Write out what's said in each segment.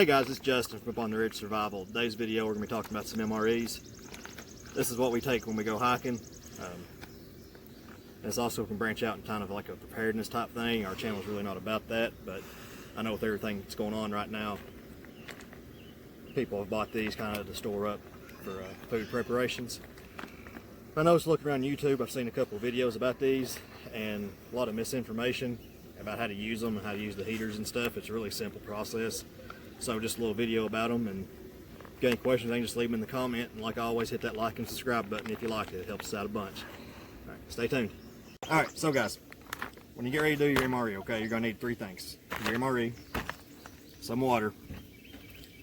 guys, it's Justin from Up on the Ridge Survival. Today's video we're going to be talking about some MREs. This is what we take when we go hiking. This also can branch out in kind of like a preparedness type thing. Our channel is really not about that, but I know with everything that's going on right now, people have bought these kind of to store up for food preparations. I noticed looking around YouTube, I've seen a couple of videos about these and a lot of misinformation about how to use them and how to use the heaters and stuff. It's a really simple process. So just a little video about them, and if you got any questions, then just leave them in the comment. And like always, hit that like and subscribe button if you like it. It helps us out a bunch. All right, stay tuned. All right, so guys, when you get ready to do your MRE, okay, you're gonna need three things: your MRE, some water,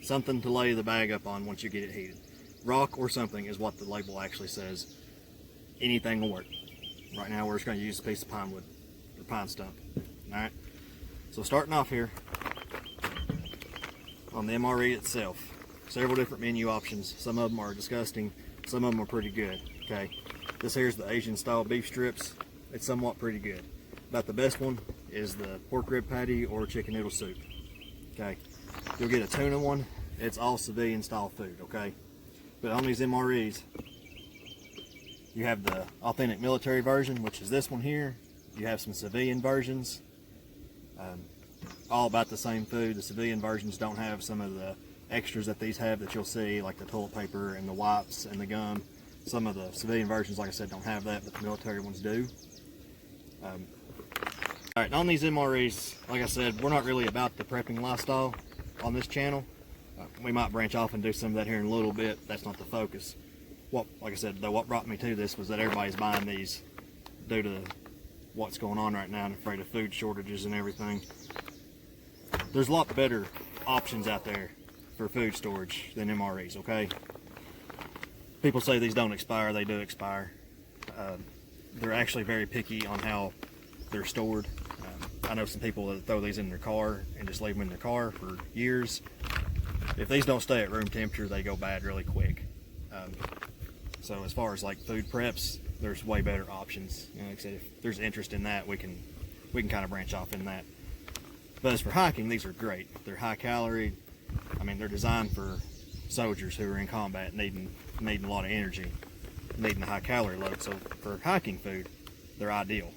something to lay the bag up on once you get it heated. Rock or something is what the label actually says. Anything will work. Right now, we're just gonna use a piece of pine wood or pine stump. All right. So starting off here on the MRE itself, several different menu options. Some of them are disgusting. Some of them are pretty good. Okay. This here's the Asian style beef strips. It's somewhat pretty good. About the best one is the pork rib patty or chicken noodle soup. Okay. You'll get a tuna one. It's all civilian style food. Okay. But on these MREs, you have the authentic military version, which is this one here. You have some civilian versions. All about the same food. The civilian versions don't have some of the extras that these have that you'll see, like the toilet paper and the wipes and the gum. Some of the civilian versions, like I said, don't have that, but the military ones do. Alright, on these MREs, like I said, we're not really about the prepping lifestyle on this channel. We might branch off and do some of that here in a little bit. That's not the focus. Like I said, though, what brought me to this was that everybody's buying these due to what's going on right now and afraid of food shortages and everything. There's a lot better options out there for food storage than MREs, okay? People say these don't expire. They do expire. They're actually very picky on how they're stored. I know some people that throw these in their car and just leave them in their car for years. If these don't stay at room temperature, they go bad really quick. So as far as like food preps, there's way better options. You know, like I said, if there's interest in that, we can kind of branch off in that. But as for hiking, these are great. They're high calorie. I mean, they're designed for soldiers who are in combat, needing a lot of energy, needing a high calorie load. So for hiking food, they're ideal.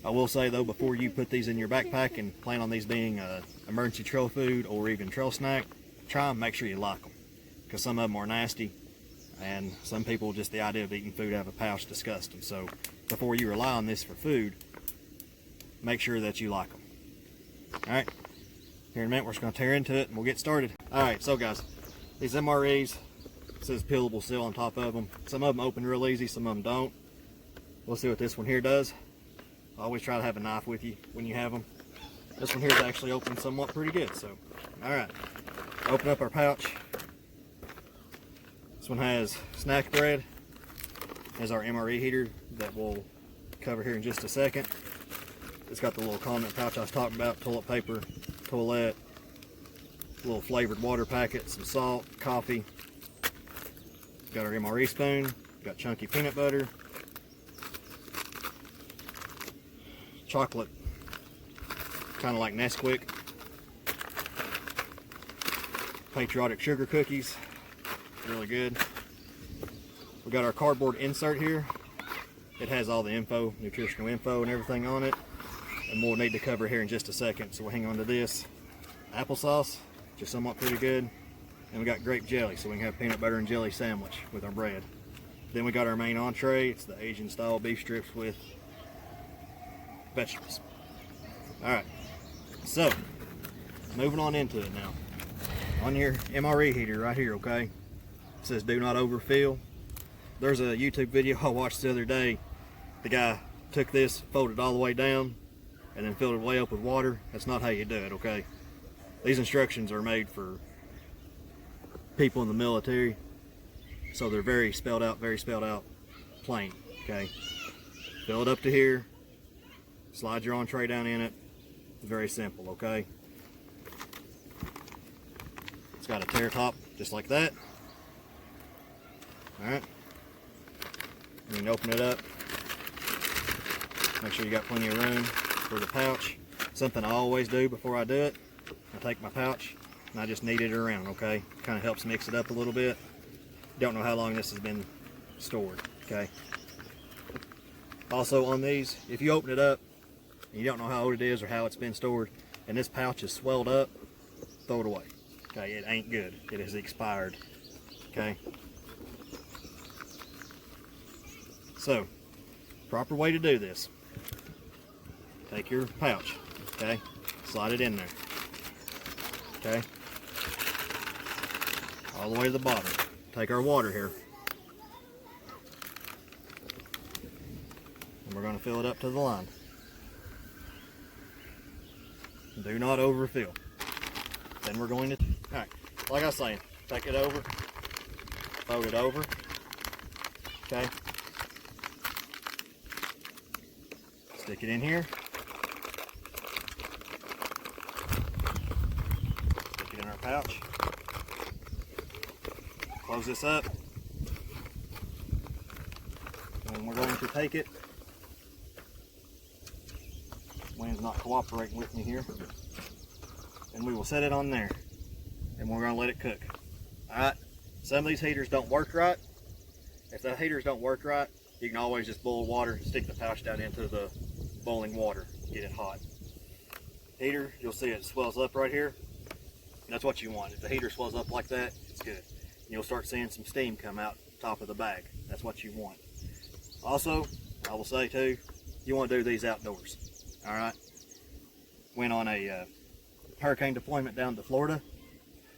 I will say though, before you put these in your backpack and plan on these being a emergency trail food or even trail snack, try them, make sure you like them, because some of them are nasty, and some people, just the idea of eating food out of a pouch disgusts them. So before you rely on this for food, make sure that you like them. All right, here in a minute we're just going to tear into it and we'll get started. All right, so guys, these MREs, it says peelable seal on top of them. Some of them open real easy, some of them don't. We'll see what this one here does. Always try to have a knife with you when you have them. This one here is actually open somewhat pretty good. So, all right, open up our pouch. This one has snack bread, has our MRE heater that we'll cover here in just a second. It's got the little condiment pouch I was talking about, toilet paper, toilet, little flavored water packet, some salt, coffee. Got our MRE spoon, got chunky peanut butter, chocolate, kind of like Nesquik, patriotic sugar cookies, really good. We got our cardboard insert here. It has all the info, nutritional info and everything on it. And we'll need to cover here in just a second, so we'll hang on to this. Applesauce, just somewhat pretty good. And we got grape jelly, so we can have peanut butter and jelly sandwich with our bread. Then we got our main entree. It's the Asian style beef strips with vegetables. All right, so moving on into it now. On your MRE heater right here, okay, it says do not overfill. There's a YouTube video I watched the other day. The guy took this, folded all the way down, and then filled it way up with water. That's not how you do it, okay? These instructions are made for people in the military, so they're very spelled out, plain, okay? Fill it up to here, slide your entree down in it. Very simple, okay? It's got a tear top, just like that. All right. You can open it up. Make sure you got plenty of room for the pouch. Something I always do before I do it, I take my pouch, and I just kneaded it around, okay? Kind of helps mix it up a little bit. Don't know how long this has been stored, okay? Also on these, if you open it up and you don't know how old it is or how it's been stored, and this pouch is swelled up, throw it away, okay? It ain't good. It has expired, okay? So, proper way to do this. Take your pouch, okay? Slide it in there, okay? All the way to the bottom. Take our water here. And we're going to fill it up to the line. Do not overfill. Then we're going to, alright, like I was saying, take it over, fold it over, okay? Stick it in here. Stick it in our pouch. Close this up. And we're going to take it. Wayne's not cooperating with me here. And we will set it on there. And we're going to let it cook. Alright. Some of these heaters don't work right. If the heaters don't work right, you can always just boil water, stick the pouch down into the boiling water, get it hot. Heater, you'll see it swells up right here. That's what you want. If the heater swells up like that, it's good. You'll start seeing some steam come out top of the bag. That's what you want. Also, I will say too, you want to do these outdoors. Alright? Went on a hurricane deployment down to Florida,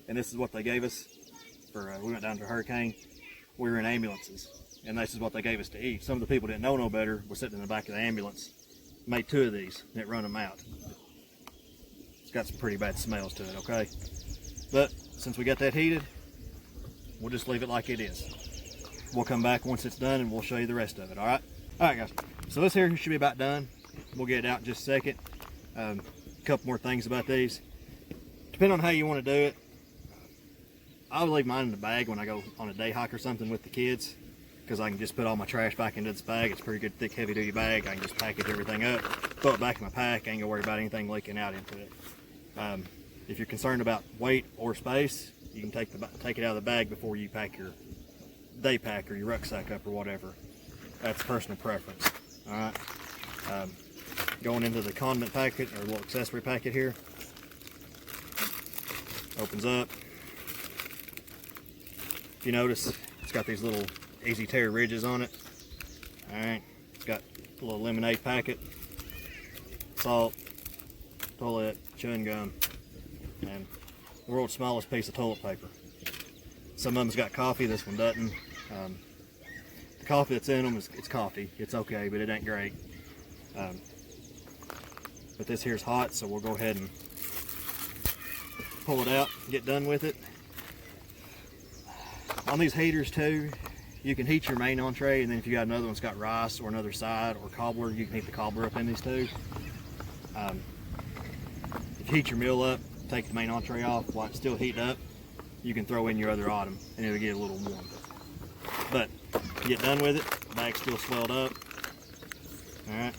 and this is what they gave us for, we went down to a hurricane. We were in ambulances, and this is what they gave us to eat. Some of the people didn't know no better, were sitting in the back of the ambulance. Made 2 of these, and it run them out. It's got some pretty bad smells to it, okay? But since we got that heated, we'll just leave it like it is. We'll come back once it's done and we'll show you the rest of it, alright? Alright guys, so this here should be about done. We'll get it out in just a second. A couple more things about these. Depending on how you want to do it, I'll leave mine in the bag when I go on a day hike or something with the kids, because I can just put all my trash back into this bag. It's a pretty good, thick, heavy-duty bag. I can just package everything up, throw it back in my pack. I ain't gonna worry about anything leaking out into it. If you're concerned about weight or space, you can take it out of the bag before you pack your day pack or your rucksack up or whatever. That's personal preference. All right. Going into the condiment packet or little accessory packet here. Opens up. If you notice, it's got these little easy tear ridges on it. Alright, it's got a little lemonade packet, salt, toilet, chewing gum, and the world's smallest piece of toilet paper. Some of them's got coffee, this one doesn't. The coffee that's in them it's coffee. It's okay, but it ain't great. But this here's hot, so we'll go ahead and pull it out, get done with it. On these heaters too, you can heat your main entree, and then if you got another one's got rice or another side or cobbler, you can heat the cobbler up in these too. If you heat your meal up, take the main entree off while it's still heating up, you can throw in your other item and it'll get a little warm. But get done with it, the bag's still swelled up. Alright.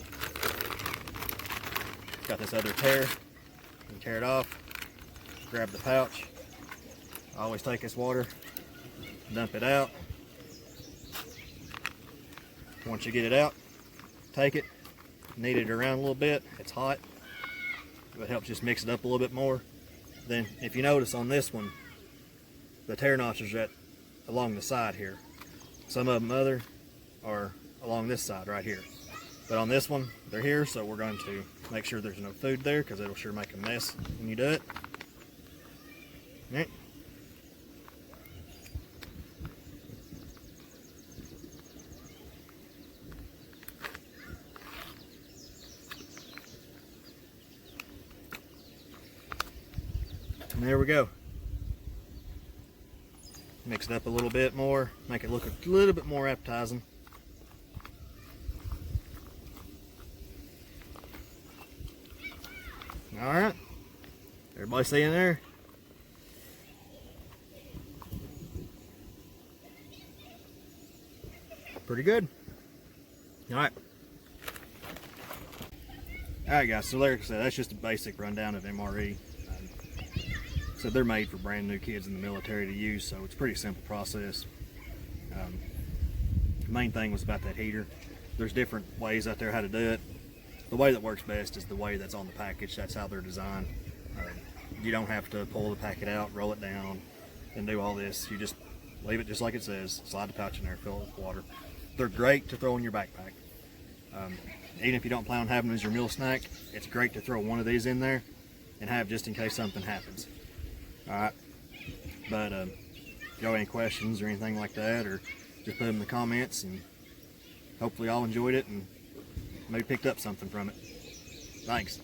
Got this other tear. You can tear it off, grab the pouch. I always take this water, dump it out. Once you get it out, take it, knead it around a little bit. It's hot. It helps just mix it up a little bit more. Then, if you notice on this one, the tear notches are along the side here. Some of them are along this side right here. But on this one, they're here, so we're going to make sure there's no food there, because it'll sure make a mess when you do it. All right. And there we go. Mix it up a little bit more, make it look a little bit more appetizing. All right, everybody see in there? Pretty good. All right. All right, guys. So like I said, that's just a basic rundown of MRE. So they're made for brand new kids in the military to use, so it's a pretty simple process. The main thing was about that heater. There's different ways out there how to do it. The way that works best is the way that's on the package. That's how they're designed. You don't have to pull the packet out, roll it down, and do all this. You just leave it just like it says, slide the pouch in there, fill it with water. They're great to throw in your backpack. Even if you don't plan on having them as your meal snack, it's great to throw one of these in there and have just in case something happens. Alright, but if you have any questions or anything like that, or just put them in the comments, and hopefully y'all enjoyed it and maybe picked up something from it. Thanks.